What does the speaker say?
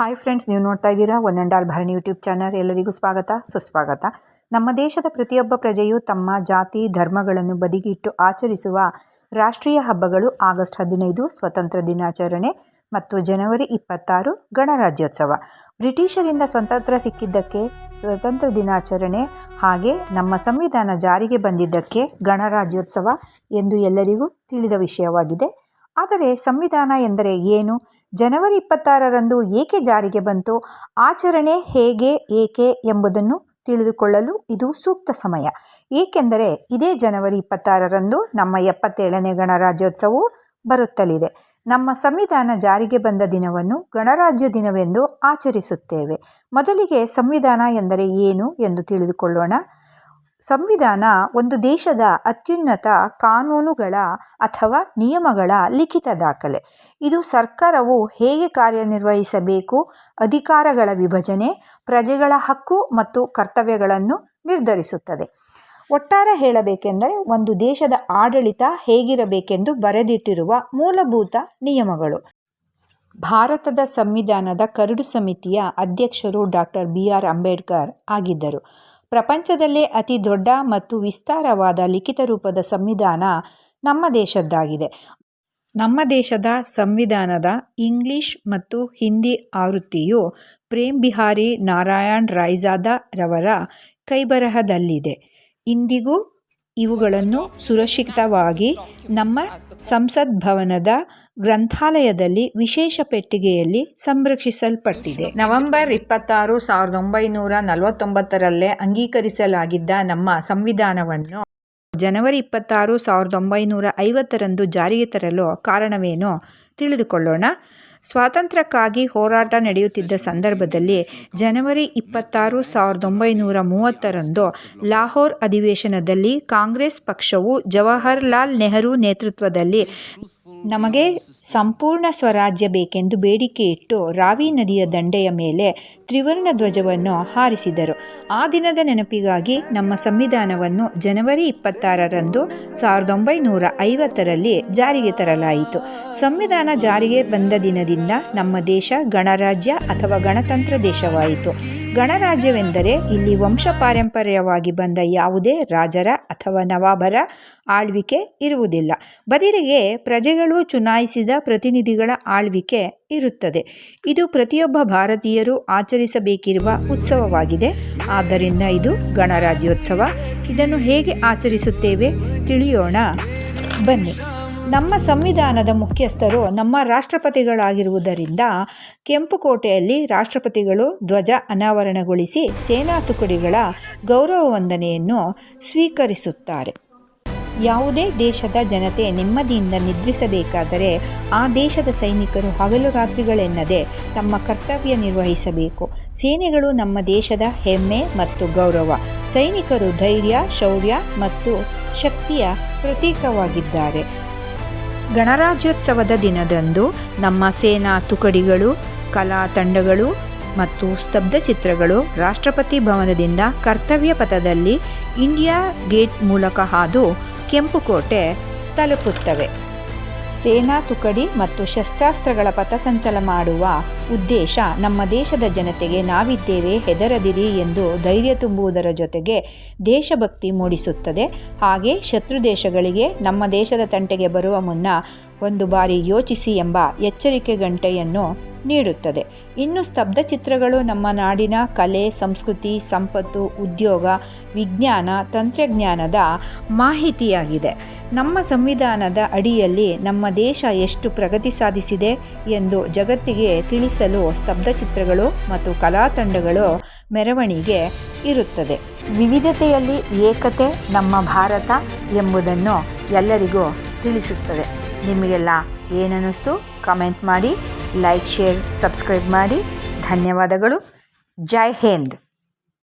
Hi friends, ನೀವು ನೋಡ್ತಾ ಇದ್ದೀರಾ one and all Bharani YouTube channel. ಎಲ್ಲರಿಗೂ ಸ್ವಾಗತ ಸುಸ್ವಾಗತ. ನಮ್ಮ ದೇಶದ ಪ್ರತಿಯೊಬ್ಬ ಪ್ರಜೆಯು ತಮ್ಮ ಜಾತಿ ಧರ್ಮಗಳನ್ನು ಬದಿಗಿಟ್ಟು ಆಚರಿಸುವ ರಾಷ್ಟ್ರೀಯ ಹಬ್ಬಗಳು ಆಗಸ್ಟ್ 15 ಸ್ವತಂತ್ರ ದಿನಾಚರಣೆ ಮತ್ತು ಜನವರಿ 26 ಗಣರಾಜ್ಯೋತ್ಸವ. ಬ್ರಿಟಿಷರಿಂದ ಸ್ವತಂತ್ರ ಸಿಕ್ಕಿದ್ದಕ್ಕೆ ಸ್ವತಂತ್ರ ದಿನಾಚರಣೆ, ಹಾಗೆ ನಮ್ಮ ಸಂವಿಧಾನ ಜಾರಿಗೆ ಬಂದಿದ್ದಕ್ಕೆ ಗಣರಾಜ್ಯೋತ್ಸವ ಎಂದು ಎಲ್ಲರಿಗೂ ತಿಳಿದ ವಿಷಯವಾಗಿದೆ. ಆದರೆ ಸಂವಿಧಾನ ಎಂದರೆ ಏನು, ಜನವರಿ 26ರಂದು ಏಕೆ ಜಾರಿಗೆ ಬಂತು, ಆಚರಣೆ ಹೇಗೆ, ಏಕೆ ಎಂಬುದನ್ನು ತಿಳಿದುಕೊಳ್ಳಲು ಇದು ಸೂಕ್ತ ಸಮಯ. ಏಕೆಂದರೆ ಇದೇ ಜನವರಿ 26ರಂದು ನಮ್ಮ 77ನೇ ಗಣರಾಜ್ಯೋತ್ಸವವು ಬರುತ್ತಲಿದೆ. ನಮ್ಮ ಸಂವಿಧಾನ ಜಾರಿಗೆ ಬಂದ ದಿನವನ್ನು ಗಣರಾಜ್ಯ ದಿನವೆಂದು ಆಚರಿಸುತ್ತೇವೆ. ಮೊದಲಿಗೆ ಸಂವಿಧಾನ ಎಂದರೆ ಏನು ಎಂದು ತಿಳಿದುಕೊಳ್ಳೋಣ. ಸಂವಿಧಾನ ಒಂದು ದೇಶದ ಅತ್ಯುನ್ನತ ಕಾನೂನುಗಳ ಅಥವಾ ನಿಯಮಗಳ ಲಿಖಿತ ದಾಖಲೆ. ಇದು ಸರ್ಕಾರವು ಹೇಗೆ ಕಾರ್ಯನಿರ್ವಹಿಸಬೇಕು, ಅಧಿಕಾರಗಳ ವಿಭಜನೆ, ಪ್ರಜೆಗಳ ಹಕ್ಕು ಮತ್ತು ಕರ್ತವ್ಯಗಳನ್ನು ನಿರ್ಧರಿಸುತ್ತದೆ. ಒಟ್ಟಾರೆ ಹೇಳಬೇಕೆಂದರೆ ಒಂದು ದೇಶದ ಆಡಳಿತ ಹೇಗಿರಬೇಕೆಂದು ಬರೆದಿಟ್ಟಿರುವ ಮೂಲಭೂತ ನಿಯಮಗಳು. ಭಾರತದ ಸಂವಿಧಾನದ ಕರಡು ಸಮಿತಿಯ ಅಧ್ಯಕ್ಷರು ಡಾಕ್ಟರ್ BR ಅಂಬೇಡ್ಕರ್ ಆಗಿದ್ದರು. ಪ್ರಪಂಚದಲ್ಲೇ ಅತಿ ದೊಡ್ಡ ಮತ್ತು ವಿಸ್ತಾರವಾದ ಲಿಖಿತ ರೂಪದ ಸಂವಿಧಾನ ನಮ್ಮ ದೇಶದ್ದಾಗಿದೆ. ನಮ್ಮ ದೇಶದ ಸಂವಿಧಾನದ ಇಂಗ್ಲಿಷ್ ಮತ್ತು ಹಿಂದಿ ಆವೃತ್ತಿಯು ಪ್ರೇಮ್ ಬಿಹಾರಿ ನಾರಾಯಣ್ ರಾಯ್ಜಾದಾ ರವರ ಕೈಬರಹದಲ್ಲಿದೆ. ಇಂದಿಗೂ ಇವುಗಳನ್ನು ಸುರಕ್ಷಿತವಾಗಿ ನಮ್ಮ ಸಂಸತ್ ಭವನದ ಗ್ರಂಥಾಲಯದಲ್ಲಿ ವಿಶೇಷ ಪೆಟ್ಟಿಗೆಯಲ್ಲಿ ಸಂರಕ್ಷಿಸಲ್ಪಟ್ಟಿದೆ. ನವೆಂಬರ್ 26, 1949ರಲ್ಲೇ ಅಂಗೀಕರಿಸಲಾಗಿದ್ದ ನಮ್ಮ ಸಂವಿಧಾನವನ್ನು ಜನವರಿ 26, 1950ರಂದು ಜಾರಿಗೆ ತರಲು ಕಾರಣವೇನು ತಿಳಿದುಕೊಳ್ಳೋಣ. ಸ್ವಾತಂತ್ರ್ಯಕ್ಕಾಗಿ ಹೋರಾಟ ನಡೆಯುತ್ತಿದ್ದ ಸಂದರ್ಭದಲ್ಲಿ ಜನವರಿ 26, 1930ರಂದು ಲಾಹೋರ್ ಅಧಿವೇಶನದಲ್ಲಿ ಕಾಂಗ್ರೆಸ್ ಪಕ್ಷವು ಜವಾಹರ್ಲಾಲ್ ನೆಹರು ನೇತೃತ್ವದಲ್ಲಿ ನಮಗೆ ಸಂಪೂರ್ಣ ಸ್ವರಾಜ್ಯ ಬೇಕೆಂದು ಬೇಡಿಕೆ ಇಟ್ಟು ರಾವಿ ನದಿಯ ದಂಡೆಯ ಮೇಲೆ ತ್ರಿವರ್ಣ ಧ್ವಜವನ್ನು ಹಾರಿಸಿದರು. ಆ ದಿನದ ನೆನಪಿಗಾಗಿ ನಮ್ಮ ಸಂವಿಧಾನವನ್ನು ಜನವರಿ 26ರಂದು 1950ರಲ್ಲಿ ಜಾರಿಗೆ ತರಲಾಯಿತು. ಸಂವಿಧಾನ ಜಾರಿಗೆ ಬಂದ ದಿನದಿಂದ ನಮ್ಮ ದೇಶ ಗಣರಾಜ್ಯ ಅಥವಾ ಗಣತಂತ್ರ ದೇಶವಾಯಿತು. ಗಣರಾಜ್ಯವೆಂದರೆ ಇಲ್ಲಿ ವಂಶ ಪಾರಂಪರ್ಯವಾಗಿ ಬಂದ ಯಾವುದೇ ರಾಜರ ಅಥವಾ ನವಾಬರ ಆಳ್ವಿಕೆ ಇರುವುದಿಲ್ಲ. ಬದಲಿಗೆ ಪ್ರಜೆಗಳು ಚುನಾಯಿಸಿದ ಪ್ರತಿನಿಧಿಗಳ ಆಳ್ವಿಕೆ ಇರುತ್ತದೆ. ಇದು ಪ್ರತಿಯೊಬ್ಬ ಭಾರತೀಯರು ಆಚರಿಸಬೇಕಿರುವ ಉತ್ಸವವಾಗಿದೆ. ಆದ್ದರಿಂದ ಇದು ಗಣರಾಜ್ಯೋತ್ಸವ. ಇದನ್ನು ಹೇಗೆ ಆಚರಿಸುತ್ತೇವೆ ತಿಳಿಯೋಣ ಬನ್ನಿ. ನಮ್ಮ ಸಂವಿಧಾನದ ಮುಖ್ಯಸ್ಥರು ನಮ್ಮ ರಾಷ್ಟ್ರಪತಿಗಳಾಗಿರುವುದರಿಂದ ಕೆಂಪುಕೋಟೆಯಲ್ಲಿ ರಾಷ್ಟ್ರಪತಿಗಳು ಧ್ವಜ ಅನಾವರಣಗೊಳಿಸಿ ಸೇನಾ ತುಕಡಿಗಳ ಗೌರವ ವಂದನೆಯನ್ನು ಸ್ವೀಕರಿಸುತ್ತಾರೆ. ಯಾವುದೇ ದೇಶದ ಜನತೆ ನೆಮ್ಮದಿಯಿಂದ ನಿದ್ರಿಸಬೇಕಾದರೆ ಆ ದೇಶದ ಸೈನಿಕರು ಹಗಲು ರಾತ್ರಿಗಳೆನ್ನದೆ ತಮ್ಮ ಕರ್ತವ್ಯ ನಿರ್ವಹಿಸಬೇಕು. ಸೇನೆಗಳು ನಮ್ಮ ದೇಶದ ಹೆಮ್ಮೆ ಮತ್ತು ಗೌರವ. ಸೈನಿಕರು ಧೈರ್ಯ, ಶೌರ್ಯ ಮತ್ತು ಶಕ್ತಿಯ ಪ್ರತೀಕವಾಗಿದ್ದಾರೆ. ಗಣರಾಜ್ಯೋತ್ಸವದ ದಿನದಂದು ನಮ್ಮ ಸೇನಾ ತುಕಡಿಗಳು, ಕಲಾ ತಂಡಗಳು ಮತ್ತು ಸ್ತಬ್ಧ ಚಿತ್ರಗಳು ರಾಷ್ಟ್ರಪತಿ ಭವನದಿಂದ ಕರ್ತವ್ಯ ಪಥದಲ್ಲಿ ಇಂಡಿಯಾ ಗೇಟ್ ಮೂಲಕ ಹಾದು ಕೆಂಪುಕೋಟೆ ತಲುಪುತ್ತವೆ. ಸೇನಾ ತುಕಡಿ ಮತ್ತು ಶಸ್ತ್ರಾಸ್ತ್ರಗಳ ಪಥಸಂಚಲ ಮಾಡುವ ಉದ್ದೇಶ ನಮ್ಮ ದೇಶದ ಜನತೆಗೆ ನಾವಿದ್ದೇವೆ, ಹೆದರದಿರಿ ಎಂದು ಧೈರ್ಯ ತುಂಬುವುದರ ಜೊತೆಗೆ ದೇಶಭಕ್ತಿ ಮೂಡಿಸುತ್ತದೆ. ಹಾಗೆ ಶತ್ರು ದೇಶಗಳಿಗೆ ನಮ್ಮ ದೇಶದ ತಂಟೆಗೆ ಬರುವ ಮುನ್ನ ಒಂದು ಬಾರಿ ಯೋಚಿಸಿ ಎಂಬ ಎಚ್ಚರಿಕೆ ಗಂಟೆಯನ್ನು ನೀಡುತ್ತದೆ. ಇನ್ನು ಸ್ತಬ್ಧ ಚಿತ್ರಗಳು ನಮ್ಮ ನಾಡಿನ ಕಲೆ, ಸಂಸ್ಕೃತಿ, ಸಂಪತ್ತು, ಉದ್ಯೋಗ, ವಿಜ್ಞಾನ, ತಂತ್ರಜ್ಞಾನದ ಮಾಹಿತಿಯಾಗಿದೆ. ನಮ್ಮ ಸಂವಿಧಾನದ ಅಡಿಯಲ್ಲಿ ನಮ್ಮ ದೇಶ ಎಷ್ಟು ಪ್ರಗತಿ ಸಾಧಿಸಿದೆ ಎಂದು ಜಗತ್ತಿಗೆ ತಿಳಿಸಲು ಸ್ತಬ್ಧ ಚಿತ್ರಗಳು ಮತ್ತು ಕಲಾ ತಂಡಗಳು ಮೆರವಣಿಗೆ ಇರುತ್ತದೆ. ವಿವಿಧತೆಯಲ್ಲಿ ಏಕತೆ ನಮ್ಮ ಭಾರತ ಎಂಬುದನ್ನು ಎಲ್ಲರಿಗೂ ತಿಳಿಸುತ್ತದೆ. ನಿಮಗೆಲ್ಲ ಏನನ್ನಿಸ್ತು ಕಮೆಂಟ್ ಮಾಡಿ, ಲೈಕ್, ಶೇರ್, ಸಬ್ಸ್ಕ್ರೈಬ್ ಮಾಡಿ. ಧನ್ಯವಾದಗಳು. ಜೈ ಹಿಂದ್.